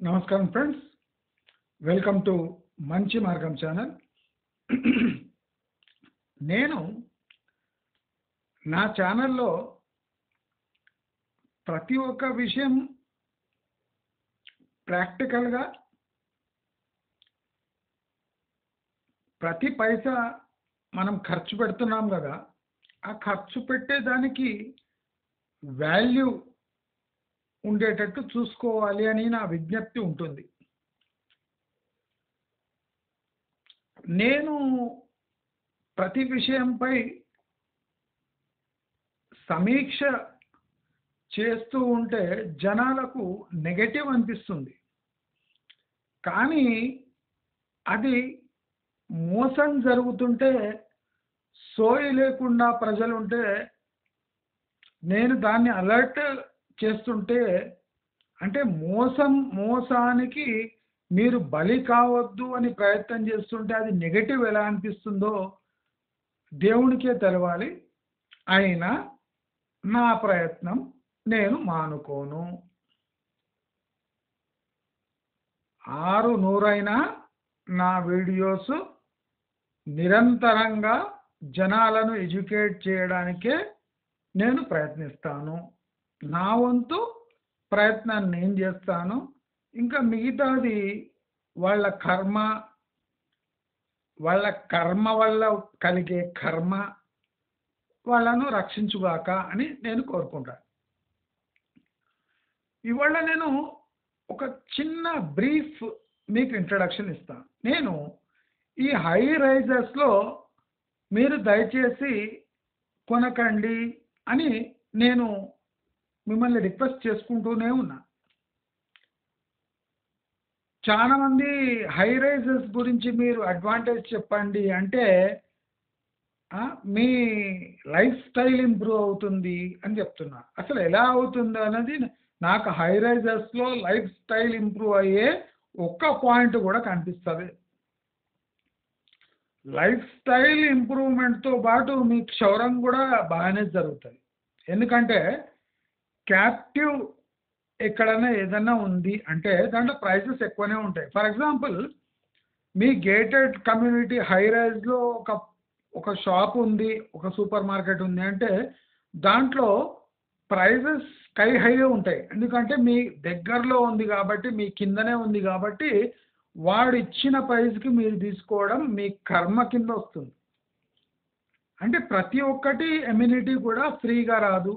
నమస్కారం friends, welcome to మంచి మార్గం ఛానల్. నేను నా ఛానల్లో ప్రతి ఒక్క విషయం ప్రాక్టికల్గా ప్రతి పైసా మనం ఖర్చు పెడుతున్నాం కదా, ఆ ఖర్చు పెట్టేదానికి వాల్యూ ఉండేటట్టు చూసుకోవాలి అని నా విజ్ఞప్తి ఉంటుంది. నేను ప్రతి విషయంపై సమీక్ష చేస్తూ ఉంటే జనాలకు నెగటివ్ అనిపిస్తుంది, కానీ అది మోసం జరుగుతుంటే సోయి లేకుండా ప్రజలుంటే నేను దాన్ని అలర్ట్ చేస్తుంటే, అంటే మోసానికి మీరు బలి కావద్దు అని ప్రయత్నం చేస్తుంటే అది నెగటివ్ ఎలా అనిపిస్తుందో దేవునికే తెలవాలి. అయినా నా ప్రయత్నం నేను మానుకోను. 600 నా వీడియోస్ నిరంతరంగా జనాలను ఎడ్యుకేట్ చేయడానికే నేను ప్రయత్నిస్తాను. నా వంతు ప్రయత్నాన్ని నేను చేస్తాను. ఇంకా మిగతాది వాళ్ళ కర్మ వల్ల కలిగే కర్మ వాళ్ళను రక్షించుగాక అని నేను కోరుకుంటాను. ఇవాళ నేను ఒక చిన్న బ్రీఫ్ మీకు ఇంట్రడక్షన్ ఇస్తాను. నేను ఈ హై రైజర్స్లో మీరు దయచేసి కొనకండి అని నేను మిమ్మల్ని రిక్వెస్ట్ చేసుకుంటూనే ఉన్నా. చాలా మంది హై రైజర్స్ గురించి మీరు అడ్వాంటేజ్ చెప్పండి అంటే మీ లైఫ్ స్టైల్ ఇంప్రూవ్ అవుతుంది అని చెప్తున్నా. అసలు ఎలా అవుతుంది అన్నది నాకు హై రైజర్స్లో లైఫ్ స్టైల్ ఇంప్రూవ్ అయ్యే ఒక్క పాయింట్ కూడా కనిపిస్తుంది. లైఫ్ స్టైల్ ఇంప్రూవ్మెంట్తో పాటు మీ క్షౌరం కూడా బాగానే జరుగుతుంది. ఎందుకంటే క్యాప్టివ్ ఎక్కడైనా ఏదైనా ఉంది అంటే దాంట్లో ప్రైసెస్ ఎక్కువనే ఉంటాయి. ఫర్ ఎగ్జాంపుల్, మీ గేటెడ్ కమ్యూనిటీ హై రైజ్లో ఒక షాప్ ఉంది, ఒక సూపర్ మార్కెట్ ఉంది అంటే దాంట్లో ప్రైజెస్ స్కై హైగా ఉంటాయి. ఎందుకంటే మీ దగ్గరలో ఉంది కాబట్టి, మీ కిందనే ఉంది కాబట్టి వాడు ఇచ్చిన ప్రైస్కి మీరు తీసుకోవడం మీ కర్మ కింద వస్తుంది. అంటే ప్రతి ఒక్కటి ఎమ్యూనిటీ కూడా ఫ్రీగా రాదు.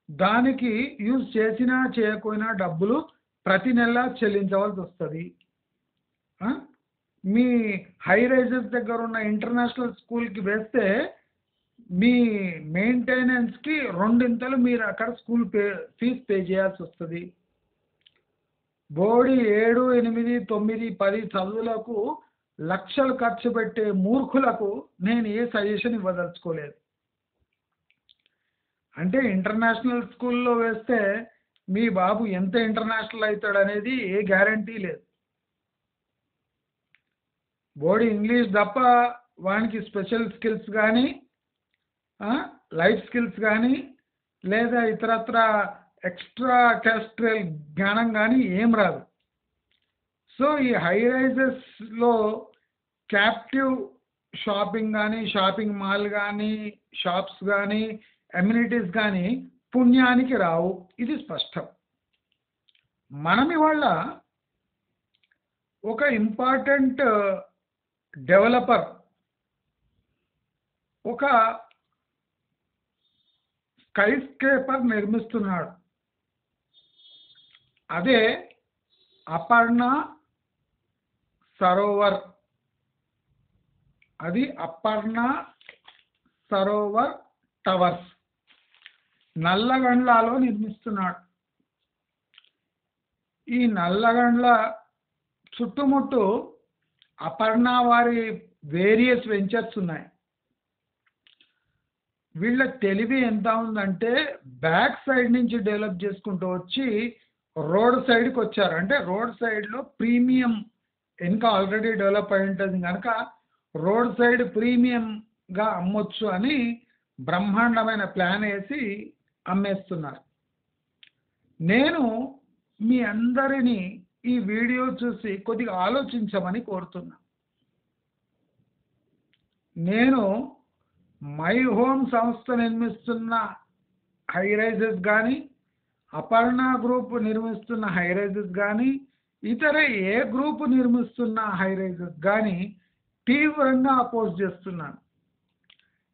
దానికి యూజ్ చేసినా చేయకపోయినా డబ్బులు ప్రతి నెల చెల్లించవలసి వస్తుంది. మీ హై రైజెస్ దగ్గర ఉన్న ఇంటర్నేషనల్ స్కూల్కి వేస్తే మీ మెయింటెనెన్స్కి 2 మీరు అక్కడ స్కూల్ ఫీజు పే చేయాల్సి వస్తుంది. బోడి 7, 8, 9, 10 చదువులకు లక్షలు ఖర్చు పెట్టే మూర్ఖులకు నేను ఏ సజెషన్ ఇవ్వదలుచుకోలేదు. అంటే ఇంటర్నేషనల్ స్కూల్లో వేస్తే మీ బాబు ఎంత ఇంటర్నేషనల్ అవుతాడు అనేది ఏ గ్యారంటీ లేదు. బోడి ఇంగ్లీష్ తప్ప వానికి స్పెషల్ స్కిల్స్ కానీ లైఫ్ స్కిల్స్ కానీ లేదా ఇతరత్ర ఎక్స్ట్రా క్యాస్ట్రల్ జ్ఞానం కానీ ఏం రాదు. సో ఈ హై రైజెస్లో క్యాప్టివ్ షాపింగ్ కానీ, షాపింగ్ మాల్ కానీ, షాప్స్ కానీ, అమ్యూనిటీస్ కానీ పుణ్యానికి రావు. ఇది స్పష్టం. మనం ఇవాళ ఒక ఇంపార్టెంట్ డెవలపర్ ఒక స్కై స్క్రేపర్ నిర్మిస్తున్నాడు. అదే అపర్ణ సరోవర్. అది అపర్ణ సరోవర్ టవర్స్ నల్లగండ్లలో నిర్మిస్తున్నాడు. ఈ నల్లగండ్ల చుట్టుముట్టు అపర్ణ వారి వేరియస్ వెంచర్స్ ఉన్నాయి. వీళ్ళ తెలివి ఎంత ఉందంటే బ్యాక్ సైడ్ నుంచి డెవలప్ చేసుకుంటూ వచ్చి రోడ్ సైడ్కి వచ్చారు. అంటే రోడ్ సైడ్లో ప్రీమియం ఇంకా ఆల్రెడీ డెవలప్ అయి ఉంటుంది కనుక రోడ్ సైడ్ ప్రీమియంగా అమ్మొచ్చు అని బ్రహ్మాండమైన ప్లాన్ వేసి అమ్మేస్తున్నారు. నేను మీ అందరినీ ఈ వీడియో చూసి కొద్దిగా ఆలోచించమని కోరుతున్నా. నేను మై హోమ్ సంస్థ నిర్మిస్తున్న హై రైజెస్ కానీ, అపర్ణ గ్రూప్ నిర్మిస్తున్న హై రైజెస్ కానీ, ఇతర ఏ గ్రూప్ నిర్మిస్తున్న హై రైజెస్ కానీ తీవ్రంగా అపోజ్ చేస్తున్నాను.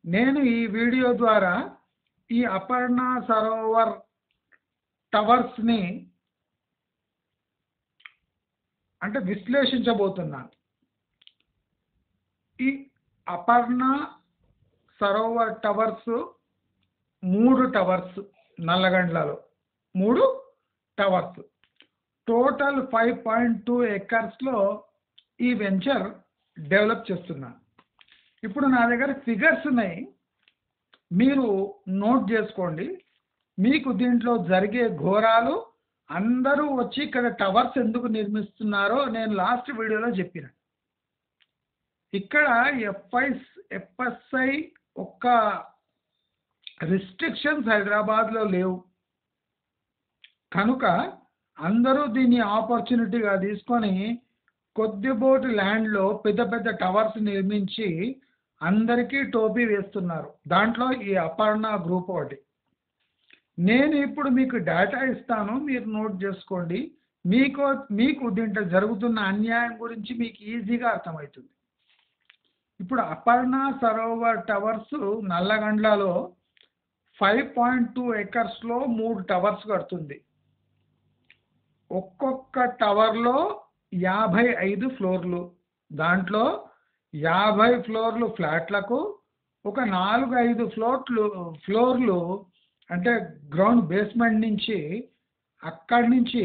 నేను ఈ వీడియో ద్వారా ఈ అపర్ణ సరోవర్ టవర్స్ని అంటే విశ్లేషించబోతున్నాను. ఈ అపర్ణ సరోవర్ టవర్స్ 3 టవర్స్ నల్లగండ్లలో 3 టవర్స్ టోటల్ 5.2 ఎకర్స్లో ఈ వెంచర్ డెవలప్ చేస్తున్నాను. ఇప్పుడు నా దగ్గర ఫిగర్స్ ఉన్నాయి, మీరు నోట్ చేసుకోండి. మీకు దీంట్లో జరిగే ఘోరాలు అందరూ వచ్చి ఇక్కడ టవర్స్ ఎందుకు నిర్మిస్తున్నారో నేను లాస్ట్ వీడియోలో చెప్పిన. ఇక్కడ ఎఫ్ఎస్ఐ ఒక్క రిస్ట్రిక్షన్స్ హైదరాబాద్లో లేవు కనుక అందరూ దీన్ని ఆపర్చునిటీగా తీసుకొని కొద్దిబోటి ల్యాండ్లో పెద్ద పెద్ద టవర్స్ నిర్మించి అందరికీ టోపీ వేస్తున్నారు. దాంట్లో ఈ అపర్ణ గ్రూప్ ఒకటి. నేను ఇప్పుడు మీకు డేటా ఇస్తాను, మీరు నోట్ చేసుకోండి. మీకు దీంట్లో జరుగుతున్న అన్యాయం గురించి మీకు ఈజీగా అర్థమవుతుంది. ఇప్పుడు అపర్ణ సరోవర్ టవర్స్ నల్లగండ్లలో 5.2 ఎకర్స్లో 3 టవర్స్ కడుతుంది. ఒక్కొక్క టవర్లో 55 ఫ్లోర్లు. దాంట్లో 50 ఫ్లోర్లు ఫ్లాట్లకు, ఒక 4-5 ఫ్లోర్లు అంటే గ్రౌండ్ బేస్మెంట్ నుంచి అక్కడి నుంచి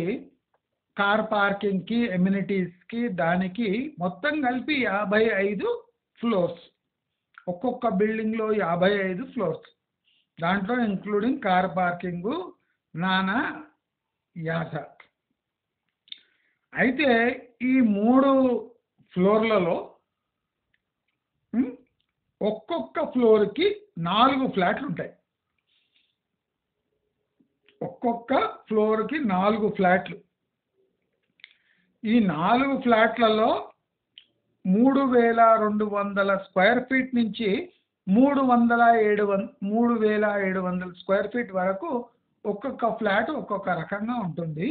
కార్ పార్కింగ్కి, ఎమ్యూనిటీస్కి, దానికి మొత్తం కలిపి 55 ఫ్లోర్స్. ఒక్కొక్క బిల్డింగ్లో 55 ఫ్లోర్స్, దాంట్లో ఇంక్లూడింగ్ కార్ పార్కింగు, నానా యాస. అయితే ఈ 3 ఫ్లోర్లలో ఒక్కొక్క ఫ్లోర్కి 4 ఫ్లాట్లు ఉంటాయి. ఒక్కొక్క ఫ్లోర్కి 4 ఫ్లాట్లు. ఈ 4 ఫ్లాట్లలో 3200 స్క్వేర్ ఫీట్ నుంచి 3700 స్క్వేర్ ఫీట్ వరకు ఒక్కొక్క ఫ్లాట్ ఒక్కొక్క రకంగా ఉంటుంది.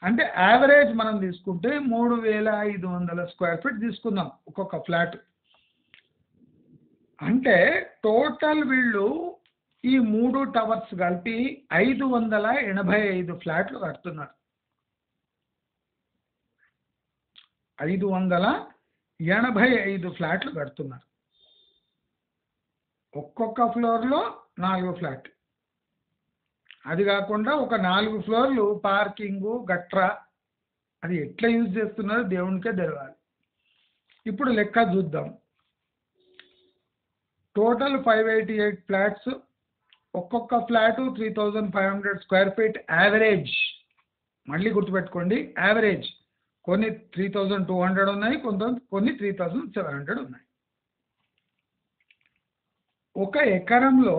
అంటే యావరేజ్ మనం తీసుకుంటే 3500 స్క్వేర్ ఫీట్ తీసుకుందాం ఒక్కొక్క ఫ్లాట్. అంటే టోటల్ వీళ్ళు ఈ 3 టవర్స్ కలిపి 585 ఫ్లాట్లు కడుతున్నారు. 585 ఫ్లాట్లు కడుతున్నారు. ఒక్కొక్క ఫ్లోర్లో 4 ఫ్లాట్. అది కాకుండా ఒక 4 ఫ్లోర్లు పార్కింగు, గట్రా, అది ఎట్లా యూజ్ చేస్తున్నారో దేవునికే తెలియాలి. ఇప్పుడు లెక్క చూద్దాం. Total 588 flats. ఒక్కొక్క ఫ్లాటు 3500 స్క్వేర్ ఫీట్ యావరేజ్. మళ్ళీ గుర్తుపెట్టుకోండి, యావరేజ్. కొన్ని 3200 ఉన్నాయి, కొన్ని 3700 ఉన్నాయి. ఒక ఎకరంలో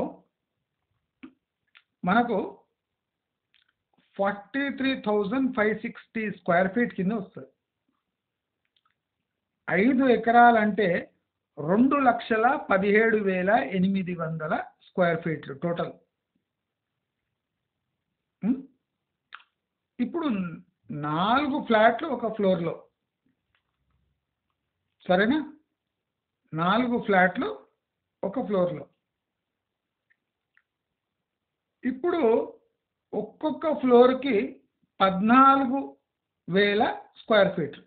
మనకు 43,560 స్క్వేర్ ఫీట్ కింద వస్తుంది. 5 ఎకరాలంటే 2,17,800 స్క్వేర్ ఫీట్లు టోటల్. ఇప్పుడు 4 ఫ్లాట్లు ఒక ఫ్లోర్లో, సరేనా? 4 ఫ్లాట్లు ఒక ఫ్లోర్లో. ఇప్పుడు ఒక్కొక్క ఫ్లోర్కి 14,000 స్క్వేర్ ఫీట్లు.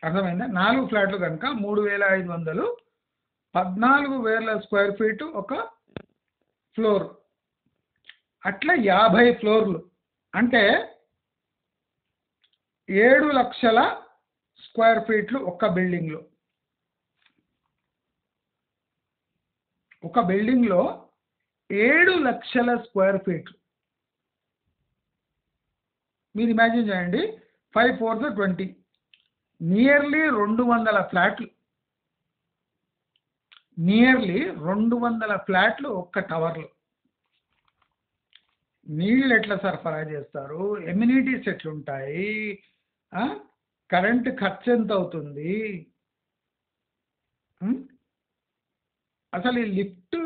అర్థమైందా? 4 ఫ్లాట్లు కనుక 3,500, 14,000 స్క్వేర్ ఫీటు ఒక ఫ్లోర్. అట్లా 50 ఫ్లోర్లు అంటే 7 లక్షల స్క్వేర్ ఫీట్లు ఒక బిల్డింగ్లో. ఒక బిల్డింగ్లో 7 లక్షల స్క్వేర్ ఫీట్లు. మీరు ఇమాజిన్ చేయండి, 5 4 20, నియర్లీ 200 ఫ్లాట్లు. నియర్లీ 200 ఫ్లాట్లు ఒక్క టవర్లో. నీళ్ళు ఎట్లా సరఫరా చేస్తారు, ఎమ్యూనిటీస్ ఎట్లుంటాయి, కరెంట్ ఖర్చు ఎంత అవుతుంది, ఉం? అసలు ఈ లిఫ్ట్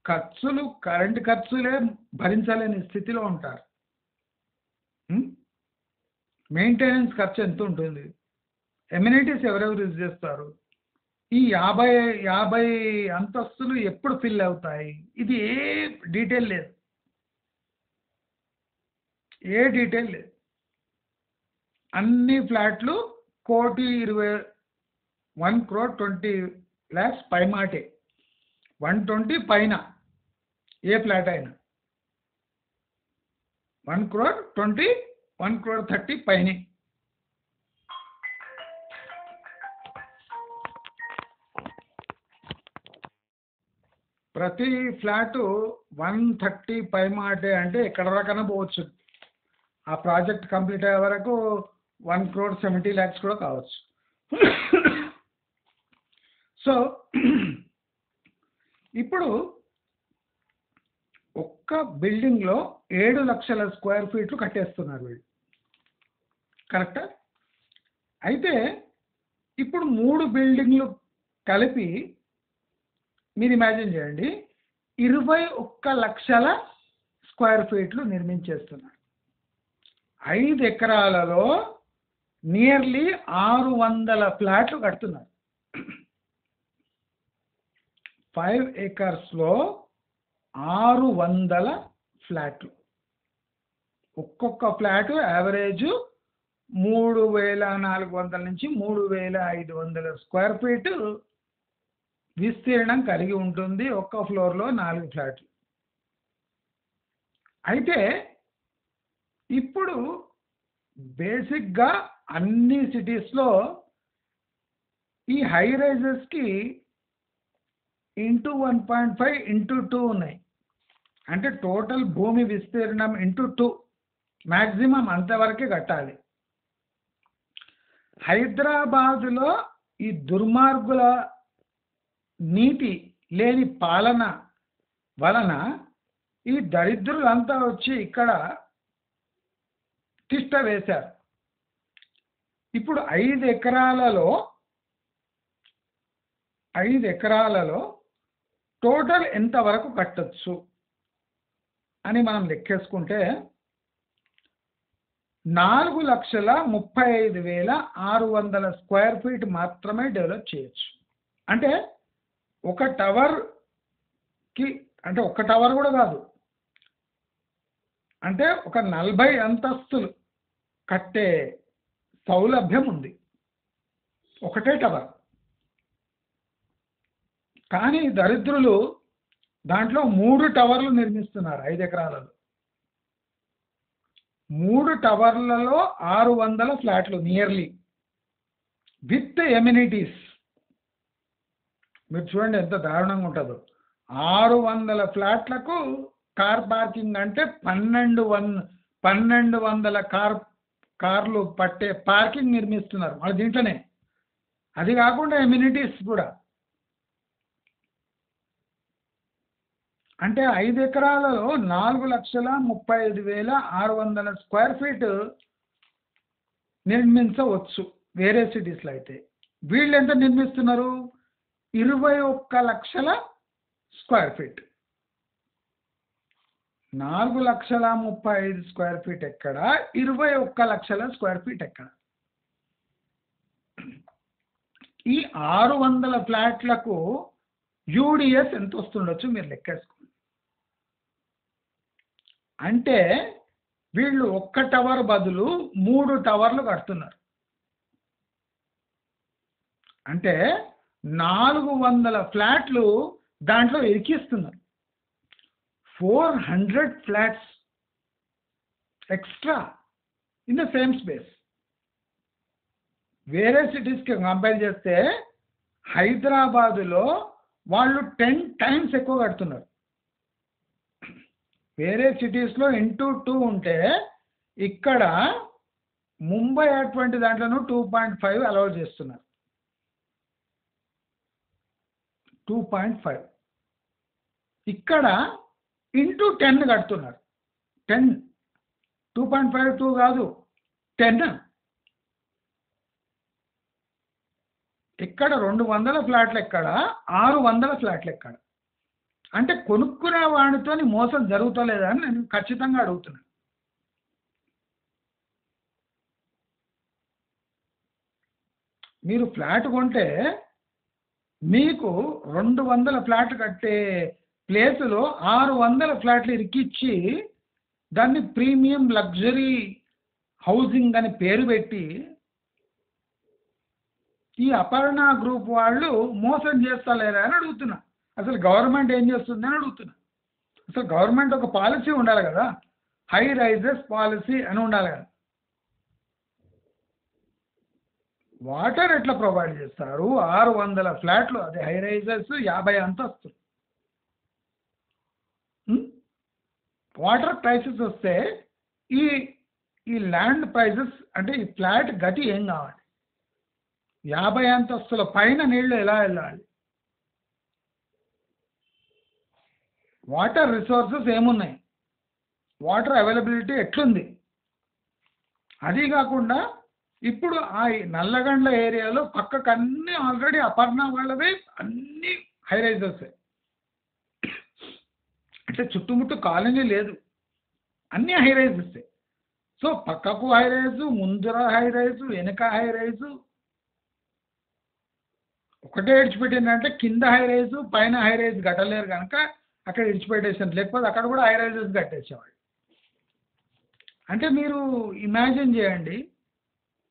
ఖర్చులు కరెంట్ ఖర్చులే భరించలేని స్థితిలో ఉంటారు. మెయింటెనెన్స్ ఖర్చు ఎంత ఉంటుంది, ఎమ్యూనిటీస్ ఎవరెవరు యూజ్ చేస్తారు, ఈ 50 అంతస్తులు ఎప్పుడు ఫిల్ అవుతాయి, ఇది ఏ డీటెయిల్ లేదు, ఏ డీటెయిల్ లేదు. అన్ని ఫ్లాట్లు 1,20,00,000 పై మాటే, 120 పైన ఏ ఫ్లాట్ అయినా 1,20,00,000 1,30,00,000 పైనే. ప్రతి ఫ్లాటు 130 పై మాటే అంటే ఎక్కడ రకన్నా పోవచ్చు. ఆ ప్రాజెక్ట్ కంప్లీట్ అయ్యే వరకు 1,70,00,000 కూడా కావచ్చు. సో ఇప్పుడు ఒక్క బిల్డింగ్లో 7 లక్షల స్క్వేర్ ఫీట్లు కట్టేస్తున్నారు వీళ్ళు, కరెక్టా? అయితే ఇప్పుడు 3 బిల్డింగ్లు కలిపి మీరు ఇమాజిన్ చేయండి, 21 లక్షల స్క్వేర్ ఫీట్లు నిర్మించేస్తున్నారు. 5 ఎకరాలలో నియర్లీ 600 ఫ్లాట్లు కడుతున్నారు. 5 ఏకర్స్లో 600 ఫ్లాట్లు. ఒక్కొక్క ఫ్లాట్ యావరేజ్ 3,400 నుంచి 3,500 స్క్వేర్ ఫీట్ విస్తీర్ణం కలిగి ఉంటుంది. ఒక్క ఫ్లోర్లో 4 ఫ్లాట్లు. అయితే ఇప్పుడు బేసిక్గా అన్ని సిటీస్లో ఈ హై రైజెస్కి ఇంటూ 1.5 ఇంటూ 2 ఉన్నాయి. అంటే టోటల్ భూమి విస్తీర్ణం ఇంటూ 2 మ్యాక్సిమం అంతవరకే కట్టాలి. హైదరాబాదులో ఈ దుర్మార్గుల నీతి లేని పాలన వలన ఈ దరిద్రులంతా వచ్చి ఇక్కడ తిష్ట వేశారు. ఇప్పుడు 5 ఎకరాలలో టోటల్ ఎంతవరకు కట్టొచ్చు అని మనం లెక్కేసుకుంటే 4,35,600 స్క్వేర్ ఫీట్ మాత్రమే డెవలప్ చేయొచ్చు. అంటే ఒక టవర్కి, అంటే ఒక టవర్ కూడా కాదు, అంటే ఒక 40 అంతస్తులు కట్టే సౌలభ్యం ఉంది ఒకటే టవర్. కానీ దరిద్రులు దాంట్లో 3 టవర్లు నిర్మిస్తున్నారు 5 ఎకరాలలో. 3 టవర్లలో 600 ఫ్లాట్లు నియర్లీ విత్ ఎమ్యూనిటీస్. మీరు చూడండి ఎంత దారుణంగా ఉంటుందో. 600 ఫ్లాట్లకు కార్ పార్కింగ్ అంటే 1,200 కార్లు పట్టే పార్కింగ్ నిర్మిస్తున్నారు మన దీంట్లోనే. అది కాకుండా ఎమ్యూనిటీస్ కూడా. అంటే 5 ఎకరాలలో 4,35,600 స్క్వేర్ ఫీట్ నిర్మించవచ్చు వేరే సిటీస్లో. అయితే వీళ్ళు ఎంత నిర్మిస్తున్నారు? 21 లక్షల స్క్వేర్ ఫీట్. 4,35,000 స్క్వేర్ ఫీట్ ఎక్కడ, 21 లక్షల స్క్వేర్ ఫీట్ ఎక్కడ? ఈ 600 ఫ్లాట్లకు యూడిఎస్ ఎంత వస్తుండొచ్చు మీరు లెక్కేసుకోండి. అంటే వీళ్ళు ఒక్క టవర్ బదులు 3 టవర్లు కడుతున్నారు. అంటే 400 ఫ్లాట్లు దాంట్లో ఇరికిస్తున్నారు. 400 flats extra in the same space. వేరే సిటీస్కి కంపేర్ చేస్తే హైదరాబాదులో వాళ్ళు 10 టైమ్స్ ఎక్కువ కడుతున్నారు. వేరే సిటీస్లో ఇంటూ 2 ఉంటే ఇక్కడ ముంబై అటువంటి దాంట్లోనూ 2.5 అలౌ చేస్తున్నారు. 2.5 ఇక్కడ ఇంటూ 10 కడుతున్నారు. 10, 2.52 కాదు, 10. ఇక్కడ 200 ఫ్లాట్లు ఎక్కడ, 600 ఫ్లాట్లు ఎక్కడ? అంటే కొనుక్కునే వాడితో మోసం జరుగుతలేదా అని నేను ఖచ్చితంగా అడుగుతున్నాను. మీరు ఫ్లాట్ కొంటే మీకు 200 ఫ్లాట్ కట్టే ప్లేసులో 600 ఫ్లాట్లు ఇరికిచ్చి దాన్ని ప్రీమియం లగ్జరీ హౌసింగ్ అని పేరు పెట్టి ఈ అపర్ణ గ్రూప్ వాళ్ళు మోసం చేస్తలేరా అని అడుగుతున్నా. అసలు గవర్నమెంట్ ఏం చేస్తుంది అని అడుగుతున్నా. అసలు గవర్నమెంట్ ఒక పాలసీ ఉండాలి కదా, హై రైజెస్ పాలసీ అని ఉండాలి కదా. వాటర్ ఎట్లా ప్రొవైడ్ చేస్తారు? 600 ఫ్లాట్లు, అదే హై రైజెస్ 50 అంతస్తులు. వాటర్ ప్రైసెస్ వస్తే ఈ ఈ ల్యాండ్ ప్రైసెస్ అంటే ఈ ఫ్లాట్ గతి ఏం కావాలి? 50 అంతస్తుల పైన నీళ్లు ఎలా వెళ్ళాలి? వాటర్ రిసోర్సెస్ ఏమున్నాయి? వాటర్ అవైలబిలిటీ ఎట్లుంది? అది కాకుండా ఇప్పుడు ఆ నల్లగండ్ల ఏరియాలో పక్కకు అన్నీ ఆల్రెడీ అపర్ణ వాళ్ళవే అన్నీ హై రైజెస్. అంటే చుట్టుముట్టు కాలనీ లేదు, అన్నీ హై రైజెస్. సో పక్కకు హై రైజు, ముందర హై రైజు, వెనక హై రైజు. ఒకటే విడిచిపెట్టిందంటే కింద హై రైజు పైన హై రైజ్ కట్టలేరు కనుక అక్కడ విడిచిపెట్టేసాను, లేకపోతే అక్కడ కూడా హై రైజెస్ కట్టేసేవాళ్ళు. అంటే మీరు ఇమాజిన్ చేయండి,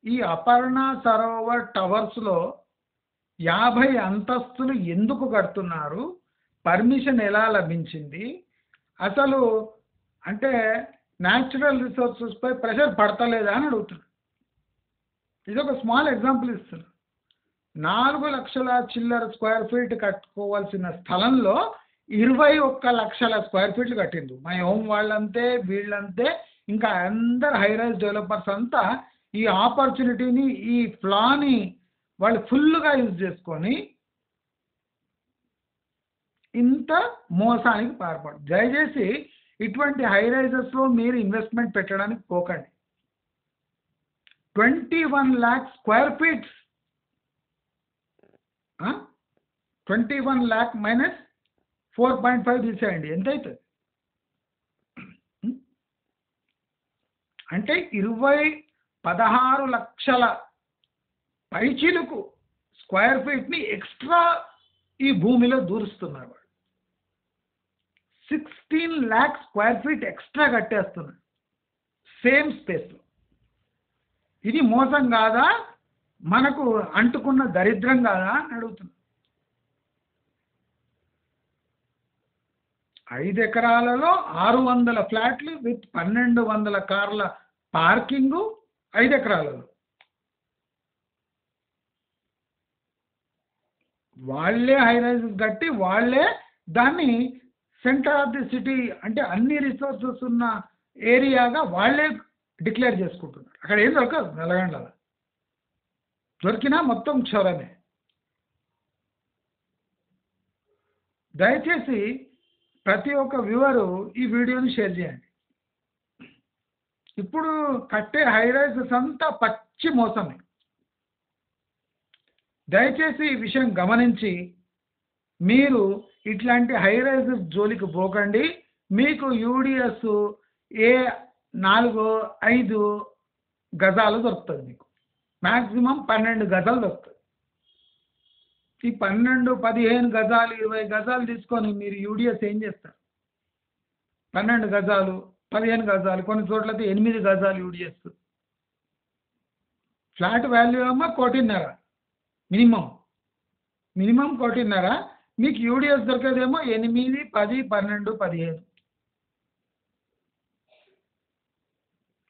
ఈ అపర్ణ సరోవర్ టవర్స్లో 50 అంతస్తులు ఎందుకు కడుతున్నారు? పర్మిషన్ ఎలా లభించింది? అసలు అంటే న్యాచురల్ రిసోర్సెస్పై ప్రెషర్ పడతలేదా అని అడుగుతున్నారు. ఇది ఒక స్మాల్ ఎగ్జాంపుల్ ఇస్తున్నారు. 4 లక్షల చిల్లర స్క్వేర్ ఫీట్ కట్టుకోవాల్సిన స్థలంలో 21 లక్షల స్క్వేర్ ఫీట్లు కట్టిండు. మై హోమ్ వాళ్ళంతే, వీళ్ళంతే, ఇంకా అందరు హై రైజ్ డెవలపర్స్ అంతా ఈ ఆపర్చునిటీని, ఈ ఫ్లాని వాళ్ళు ఫుల్గా యూజ్ చేసుకొని ఇంత మోసానికి పాల్పడు. దయచేసి ఇటువంటి హై రైజెస్లో మీరు ఇన్వెస్ట్మెంట్ పెట్టడానికి పోకండి. 21 lakh square feets, 21 lakh minus 4.5 తీసేయండి, ఎంత అవుతుంది? అంటే 16 లక్షల పైచిలుకు స్క్వేర్ ఫీట్ని ఎక్స్ట్రా ఈ భూమిలో దూరుస్తున్నారు. 16 lakh స్క్వేర్ ఫీట్ ఎక్స్ట్రా కట్టేస్తున్నారు సేమ్ స్పేస్లో. ఇది మోసం కాదా? మనకు అంటుకున్న దరిద్రం కాదా అని అడుగుతున్నా. 5 ఎకరాలలో 600 ఫ్లాట్లు విత్ 1200 కార్ల పార్కింగు 5 ఎకరాలలో. వాళ్ళే హై రైజెస్ కట్టి వాళ్ళే దాన్ని సెంటర్ ఆఫ్ ది సిటీ అంటే అన్ని రిసోర్సెస్ ఉన్న ఏరియాగా వాళ్ళే డిక్లేర్ చేసుకుంటున్నారు. అక్కడ ఏం దొరకదు, నల్లగండ్లలో దొరికినా మొత్తం క్షోరమే. దయచేసి ప్రతి ఒక్క వ్యూవరు ఈ వీడియోని షేర్ చేయండి. ఇప్పుడు కట్టే హై రైజెస్ అంతా పచ్చి మోసమే. దయచేసి ఈ విషయం గమనించి మీరు ఇట్లాంటి హై రైజెస్ జోలికి పోకండి. మీకు యూడిఎస్ ఏ 4-5 గజాలు దొరుకుతుంది. మీకు మ్యాక్సిమం 12 గజాలు దొరుకుతుంది. ఈ 12, 15 గజాలు, 20 గజాలు తీసుకొని మీరు యూడిఎస్ ఏం చేస్తారు? 12 గజాలు, 15 గజాలు, కొన్ని చోట్లయితే 8 గజాలు యూడిఎస్. ఫ్లాట్ వాల్యూ ఏమో 1,500,000 మినిమం 1,500,000. మీకు యూడిఎస్ దొరికేదేమో 8, 10, 12, 15.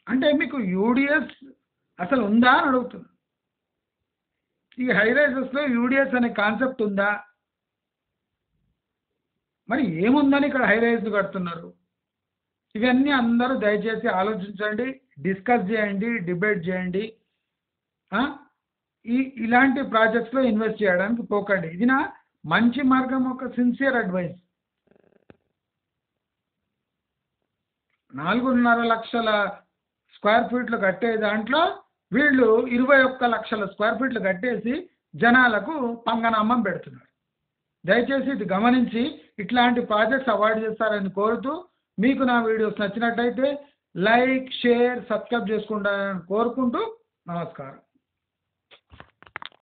అంటే మీకు యూడిఎస్ అసలు ఉందా అని అడుగుతున్నా. ఈ హై రైజెస్లో యూడిఎస్ అనే కాన్సెప్ట్ ఉందా? మరి ఏముందని ఇక్కడ హై రైజ్ కడుతున్నారు? ఇవన్నీ అందరూ దయచేసి ఆలోచించండి, డిస్కస్ చేయండి, డిబేట్ చేయండి. ఇలాంటి ప్రాజెక్ట్స్లో ఇన్వెస్ట్ చేయడానికి పోకండి. ఇది నా మంచి మార్గం, ఒక సిన్సియర్ అడ్వైస్. 4.5 లక్షల స్క్వేర్ ఫీట్లు కట్టే దాంట్లో వీళ్ళు 21 లక్షల స్క్వేర్ ఫీట్లు కట్టేసి జనాలకు పంగనామం పెడుతున్నారు. దయచేసి ఇది గమనించి ఇట్లాంటి ప్రాజెక్ట్స్ అవాయిడ్ చేస్తారని కోరుతూ, మీకు నా వీడియోస్ నచ్చినట్టయితే లైక్, షేర్, సబ్స్క్రైబ్ చేసుకుంటారని కోరుకుంటూ నమస్కారం.